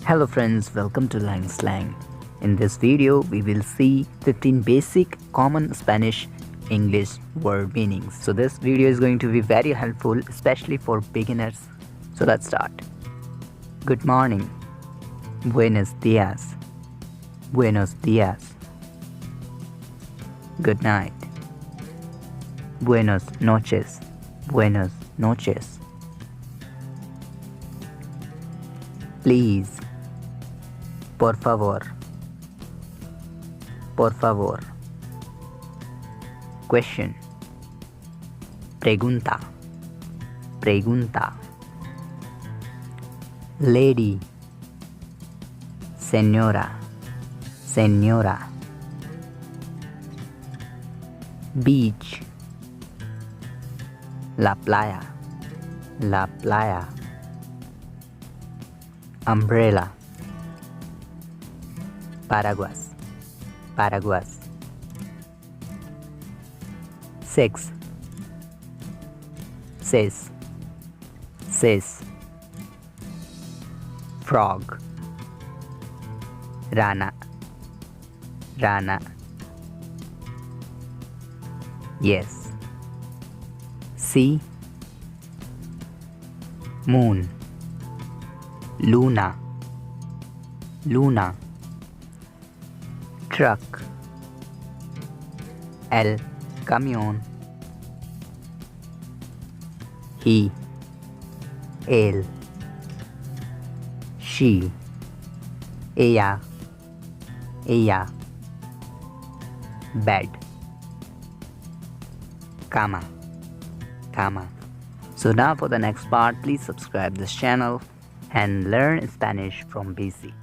Hello friends, welcome to Langslang. In this video, we will see 15 basic common Spanish English word meanings. So this video is going to be very helpful, especially for beginners. So let's start. Good morning. Buenos días. Buenos días. Good night. Buenos noches. Buenos noches. Please. Por favor. Por favor. Question. Pregunta. Pregunta. Lady. Señora. Señora. Beach. La playa. La playa. Umbrella. Paraguas. Paraguas. Six. Sis. Sis. Frog. Rana. Rana. Yes. Sea. Moon. Luna. Luna. Truck. El camión. He. Él. She. Ella. Ella. Bed. Cama. Cama. So now for the next part, please subscribe this channel and learn Spanish from basic.